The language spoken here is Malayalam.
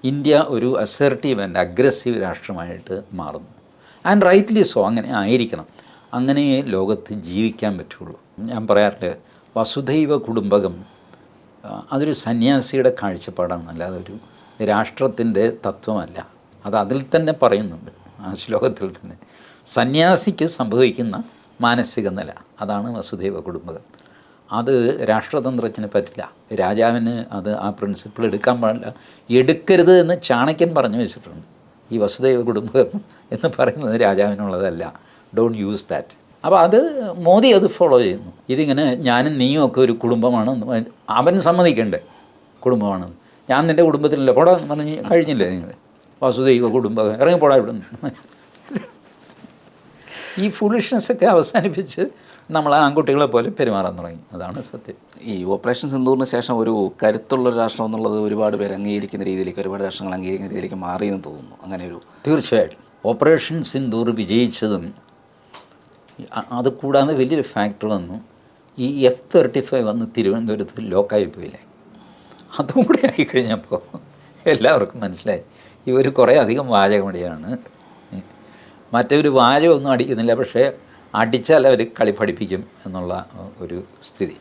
ഇന്ത്യ ഒരു അസർട്ടീവ് ആൻഡ് അഗ്രസീവ് രാഷ്ട്രമായിട്ട് മാറുന്നു. ആൻഡ് റൈറ്റ്ലി സോ, അങ്ങനെ ആയിരിക്കണം. അങ്ങനെ ലോകത്ത് ജീവിക്കാൻ പറ്റുള്ളൂ. ഞാൻ പറയാറുണ്ട്, വസുധൈവ കുടുംബകം അതൊരു സന്യാസിയുടെ കാഴ്ചപ്പാടാണ്, അല്ലാതെ ഒരു രാഷ്ട്രത്തിൻ്റെ തത്വമല്ല. അത് അതിൽ തന്നെ പറയുന്നുണ്ട്, ആ ശ്ലോകത്തിൽ തന്നെ. സന്യാസിക്ക് സംഭവിക്കുന്ന മാനസിക നില, അതാണ് വസുധൈവ കുടുംബകം. അത് രാഷ്ട്രതന്ത്രത്തിന് പറ്റില്ല. രാജാവിന് അത് ആ പ്രിൻസിപ്പിൾ എടുക്കാൻ പാടില്ല. എടുക്കരുത് എന്ന് ചാണക്യൻ പറഞ്ഞു വെച്ചിട്ടുണ്ട്. ഈ വസുധൈവ കുടുംബകം എന്ന് പറയുന്നത് രാജാവിനുള്ളതല്ല, ഡോണ്ട് യൂസ് ദാറ്റ്. അപ്പോൾ അത് മോദി അത് ഫോളോ ചെയ്യുന്നു. ഇതിങ്ങനെ ഞാനും നീയും ഒക്കെ ഒരു കുടുംബമാണ്, അവൻ സമ്മതിക്കണ്ടേ കുടുംബമാണെന്ന്. ഞാൻ നിൻ്റെ കുടുംബത്തിലല്ല, പോടാ എന്ന് പറഞ്ഞ് കഴിഞ്ഞില്ലേ നിങ്ങൾ? വസുധൈവ കുടുംബം, ഇറങ്ങിപ്പോടാ ഇവിടെ നിന്ന്. ഈ ഫുളിഷ്നെസ്സൊക്കെ അവസാനിപ്പിച്ച് നമ്മൾ ആൺകുട്ടികളെ പോലെ പെരുമാറാൻ തുടങ്ങി. അതാണ് സത്യം. ഈ ഓപ്പറേഷൻ സിന്ദൂറിന് ശേഷം ഒരു കരുത്തുള്ളൊരു രാഷ്ട്രം എന്നുള്ളത് ഒരുപാട് പേര് അംഗീകരിക്കുന്ന രീതിയിലേക്ക്, ഒരുപാട് രാഷ്ട്രങ്ങൾ അംഗീകരിക്കുന്ന രീതിയിലേക്ക് മാറിയെന്ന് തോന്നുന്നു. അങ്ങനെ ഒരു തീർച്ചയായിട്ടും ഓപ്പറേഷൻ സിന്ദൂർ വിജയിച്ചതും അത് കൂടാതെ വലിയൊരു ഫാക്ടർ വന്നു. ഈ F-35 വന്ന് തിരുവനന്തപുരത്ത് ലോക്കായി പോയില്ലേ, അതും കൂടെ ആയിക്കഴിഞ്ഞപ്പോൾ എല്ലാവർക്കും മനസ്സിലായി ഇവർ കുറേ അധികം വാചകമടിയാണ്. മറ്റൊരു വാചകമൊന്നും അടിക്കുന്നില്ല, പക്ഷേ അടിച്ചാൽ അവർ കളി പഠിപ്പിക്കും എന്നുള്ള ഒരു സ്ഥിതി.